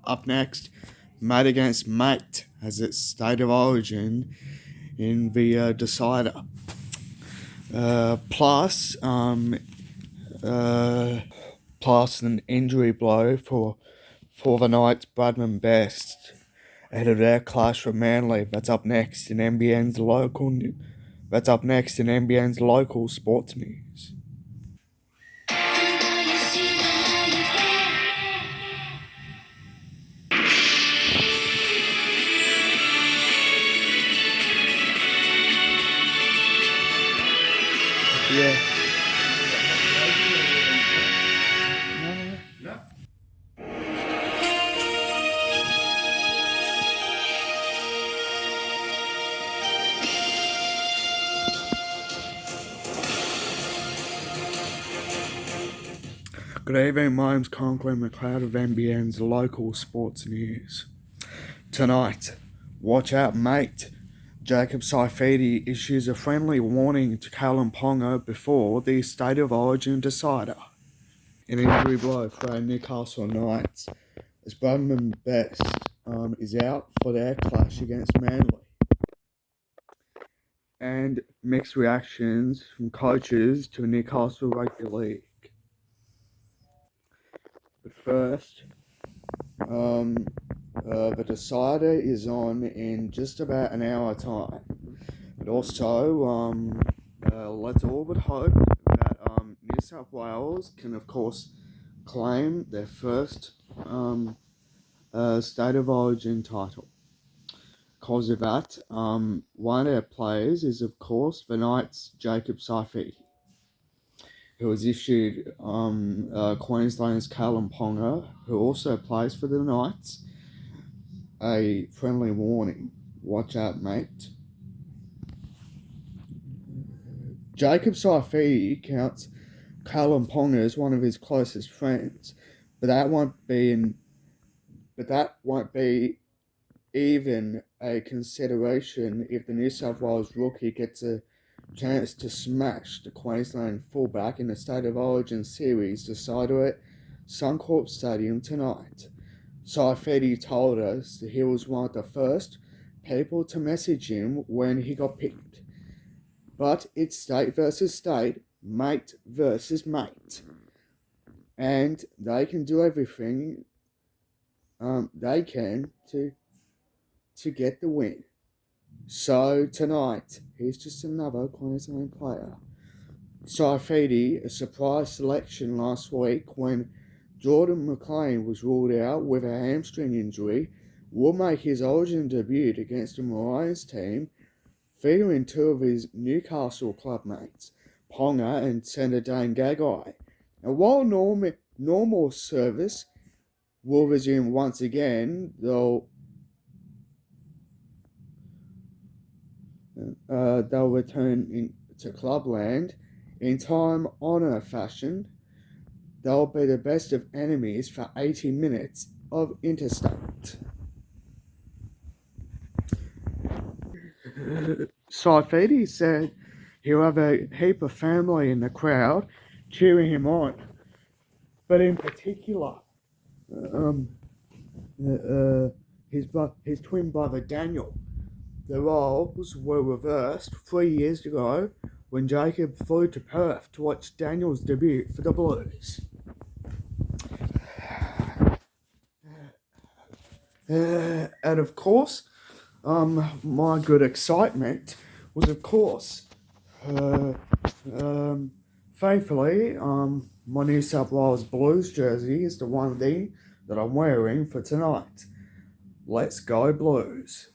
Up next, mate against mate as its state of origin in the decider. Plus an injury blow for the Knights, Bradman Best, ahead of their clash with Manly. That's up next in NBN's local sports news. Yeah. Good evening, my name's Conklin McLeod of NBN's local sports news. Tonight, watch out mate. Jacob Saifidi issues a friendly warning to Callum Ponga before the State of Origin decider. An injury blow for our Newcastle Knights as Bradman Best is out for their clash against Manly. And mixed reactions from coaches to Newcastle Rugby League. But first, the decider is on in just about an hour time. But also, let's all but hope that New South Wales can, of course, claim their first State of Origin title. Because of that, one of their players is, of course, the Knights' Jacob Saifidi, who has issued Queensland's Callum Ponga, who also plays for the Knights, a friendly warning. Watch out, mate. Jacob Saifidi counts Callum Ponga as one of his closest friends, but that won't be even a consideration if the New South Wales rookie gets a chance to smash the Queensland fullback in the State of Origin series decided at Suncorp Stadium tonight. Saifidi told us that he was one of the first people to message him when he got picked. But it's state versus state, mate versus mate. And they can do everything they can to get the win. So tonight, he's just another Queensland player. Saifidi, a surprise selection last week when Jordan McLean was ruled out with a hamstring injury, will make his Origin debut against the Maroons team, featuring two of his Newcastle club mates, Ponga and centre Dane Gagai. And while normal service will resume once again, they'll return to clubland in time honour fashion. They'll be the best of enemies for 80 minutes of interstate. Saifidi said he'll have a heap of family in the crowd cheering him on, but in particular, his twin brother Daniel. The roles were reversed 3 years ago when Jacob flew to Perth to watch Daniel's debut for the Blues. And of course, my good excitement was, of course, faithfully, my New South Wales Blues jersey is the one thing that I'm wearing for tonight. Let's go Blues.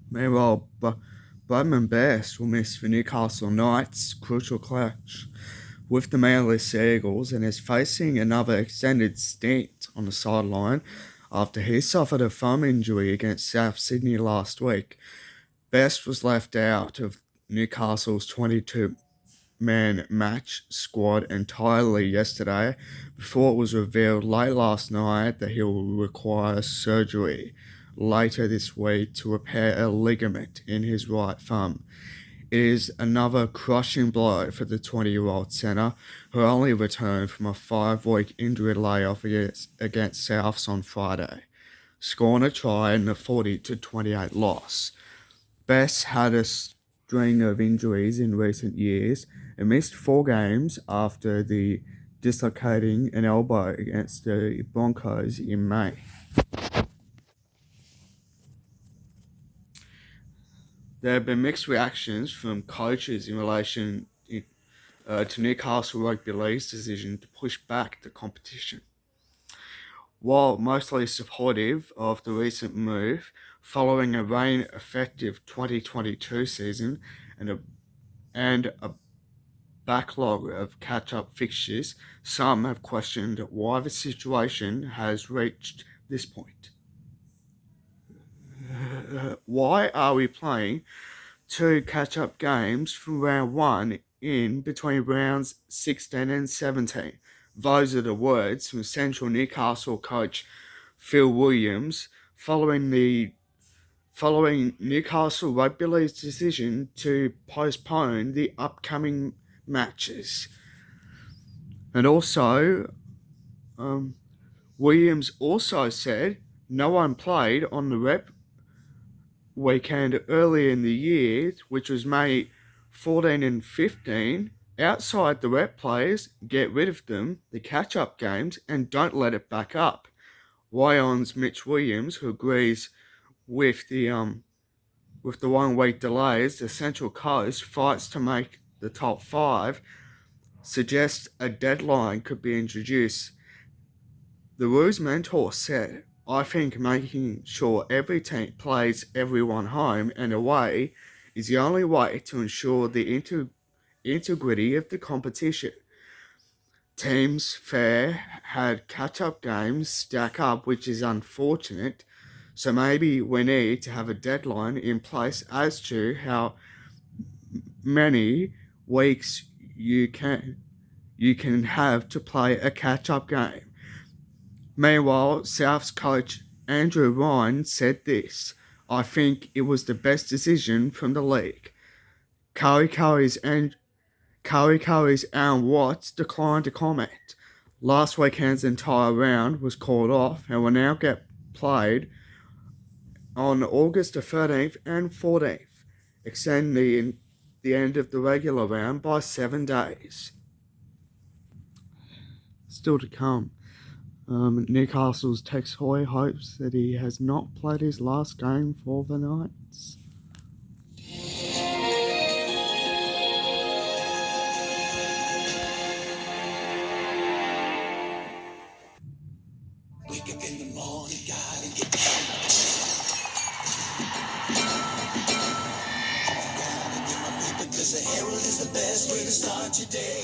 Meanwhile, Bradman Best will miss the Newcastle Knights' crucial clash with the Manly Seagulls and is facing another extended stint on the sideline after he suffered a thumb injury against South Sydney last week. Best was left out of Newcastle's 22-man match squad entirely yesterday before it was revealed late last night that he will require surgery later this week to repair a ligament in his right thumb. It is another crushing blow for the 20-year-old centre, who only returned from a 5-week injury layoff against Souths on Friday, scoring a try in the 40-28 loss. Bess had a string of injuries in recent years and missed 4 games after the dislocating an elbow against the Broncos in May. There have been mixed reactions from coaches in relation to Newcastle Rugby League's decision to push back the competition. While mostly supportive of the recent move, following a rain-effective 2022 season and a backlog of catch-up fixtures, some have questioned why the situation has reached this point. Why are we playing 2 catch-up games from round 1 in between rounds 16 and 17? Those are the words from Central Newcastle coach Phil Williams following Newcastle Rugby League's decision to postpone the upcoming matches. And also, Williams also said no one played on the rep weekend earlier in the year, which was May 14 and 15. Outside the rep players, get rid of them, the catch-up games, and don't let it back up. Wyon's Mitch Williams, who agrees with the 1-week delays, the Central Coast fights to make the top 5, suggests a deadline could be introduced. The Roos mentor said, I think making sure every team plays everyone home and away is the only way to ensure the integrity of the competition. Teams had catch-up games stack up, which is unfortunate, so maybe we need to have a deadline in place as to how many weeks you can have to play a catch-up game. Meanwhile, Souths coach Andrew Ryan said this, I think it was the best decision from the league. Curry's Aaron Watts declined to comment. Last weekend's entire round was called off and will now get played on August the 13th and 14th, extending the end of the regular round by 7 days. Still to come. Newcastle's Tex Hoy hopes that he has not played his last game for the Knights. Wake up in the morning, gotta get my paper, 'cause the Herald is the best way to start your day.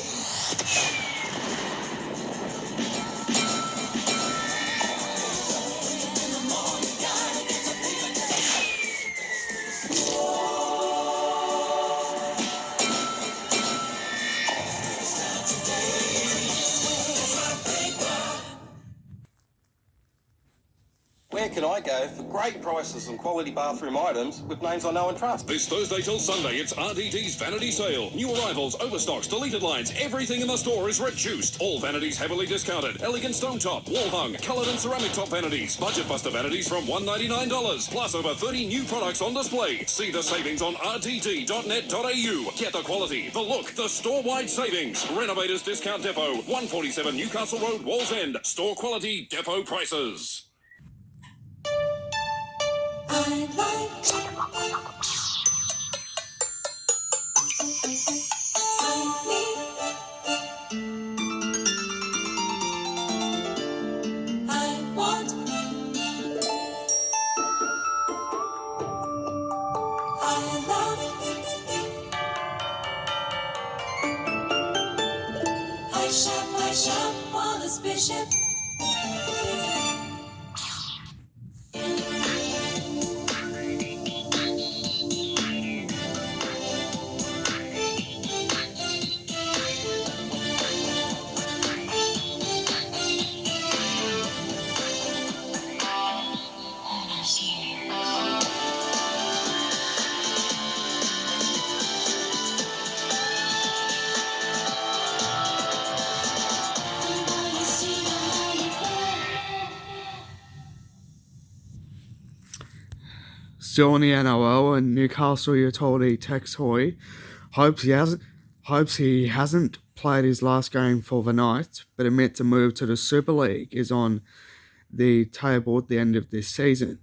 Where can I go for great prices and quality bathroom items with names I know and trust? This Thursday till Sunday, it's RDT's Vanity Sale. New arrivals, overstocks, deleted lines, everything in the store is reduced. All vanities heavily discounted. Elegant stone top, wall hung, coloured and ceramic top vanities. Budget buster vanities from $199. Plus over 30 new products on display. See the savings on rdt.net.au. Get the quality, the look, the store-wide savings. Renovators Discount Depot, 147 Newcastle Road, Walls End. Store quality, depot prices. I like I shop on a spaceship. Still in the NRL, and Newcastle utility Tex Hoy hopes he hasn't played his last game for the Knights, but admits a move to the Super League is on the table at the end of this season.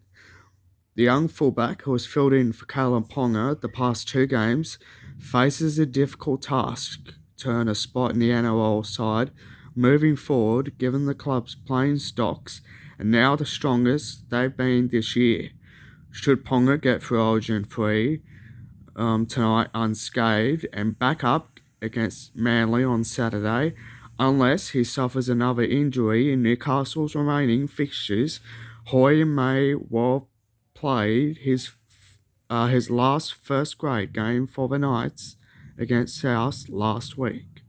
The young fullback, who has filled in for Kalen Ponga the past 2 games, faces a difficult task to earn a spot in the NRL side moving forward, given the club's playing stocks and now the strongest they've been this year. Should Ponga get through Origin 3 tonight unscathed and back up against Manly on Saturday, unless he suffers another injury in Newcastle's remaining fixtures, Hoy may well play his last first grade game for the Knights against South last week.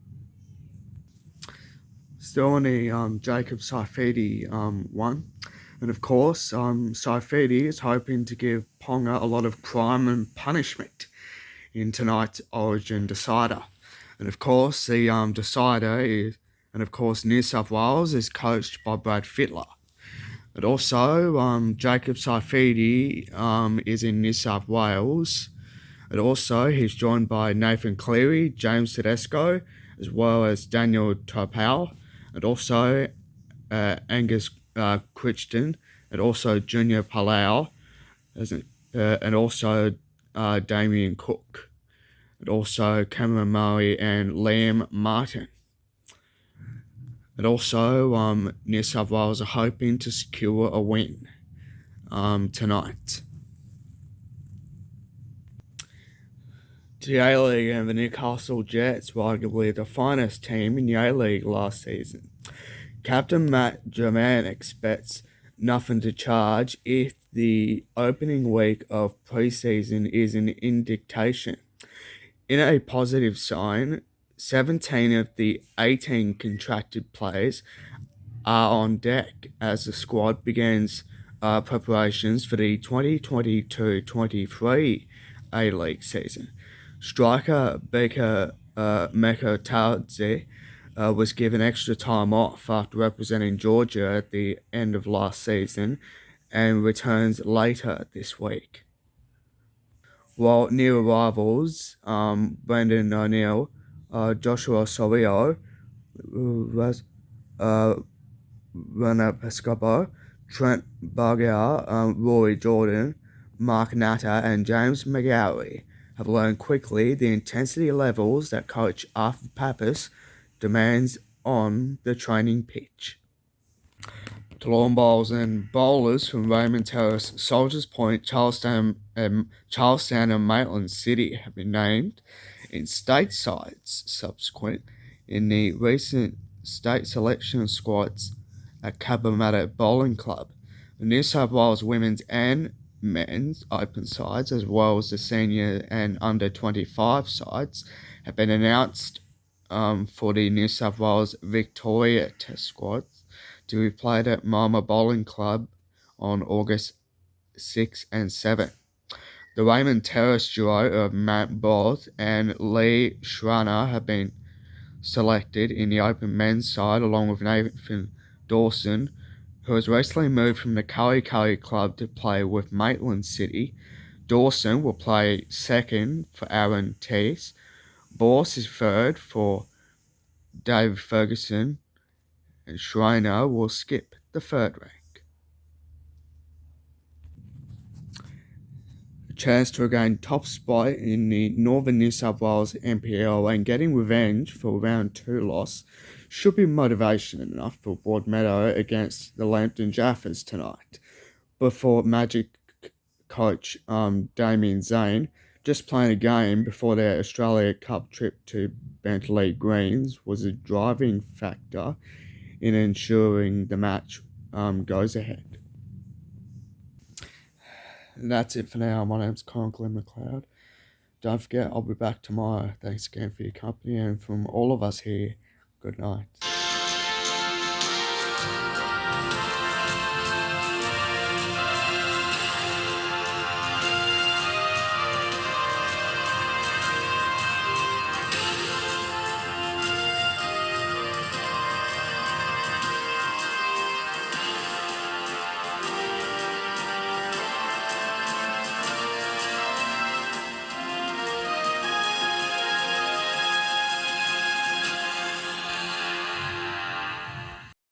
Still in the Jacob Saifidi one. And of course, Saifidi is hoping to give Ponga a lot of crime and punishment in tonight's Origin decider. And of course, the decider is, and of course, New South Wales is coached by Brad Fittler. And also, Jacob Saifidi is in New South Wales. And also, he's joined by Nathan Cleary, James Tedesco, as well as Daniel Topau, and also Angus Crichton, and also Junior Palau, and also Damien Cook, and also Cameron Murray and Liam Martin. And also, New South Wales are hoping to secure a win tonight. The A-League and the Newcastle Jets were arguably the finest team in the A-League last season. Captain Matt German expects nothing to charge if the opening week of pre-season is an indication. In a positive sign, 17 of the 18 contracted players are on deck as the squad begins preparations for the 2022-23 A-League season. Striker Baker Meko Tadze was given extra time off after representing Georgia at the end of last season and returns later this week. While new arrivals Brendan O'Neill, Joshua Sorio, Rana Pescopo, Trent Barger, Rory Jordan, Mark Natter and James McGowry have learned quickly the intensity levels that coach Arthur Pappas demands on the training pitch. Lawn bowls and bowlers from Raymond Terrace, Soldiers Point, Charlestown and Maitland City have been named in state sides subsequent in the recent state selection squads at Cabramatta Bowling Club. The New South Wales women's and men's open sides, as well as the senior and under 25 sides, have been announced for the New South Wales Victoria Test squads to be played at Mama Bowling Club on August 6 and 7. The Raymond Terrace duo of Matt Borth and Lee Schreiner have been selected in the open men's side, along with Nathan Dawson, who has recently moved from the Curry Club to play with Maitland City. Dawson will play second for Aaron Teese. Borth is third for Dave Ferguson, and Schreiner will skip the third rank. A chance to regain top spot in the Northern New South Wales NPL and getting revenge for round 2 loss should be motivation enough for Broadmeadow against the Lambton Jaffers tonight. Before Magic coach Damien Zane, just playing a game before their Australia Cup trip to Bentley Greens was a driving factor in ensuring the match goes ahead. And that's it for now. My name's Colin Glenn McLeod. Don't forget, I'll be back tomorrow. Thanks again for your company, and from all of us here, good night.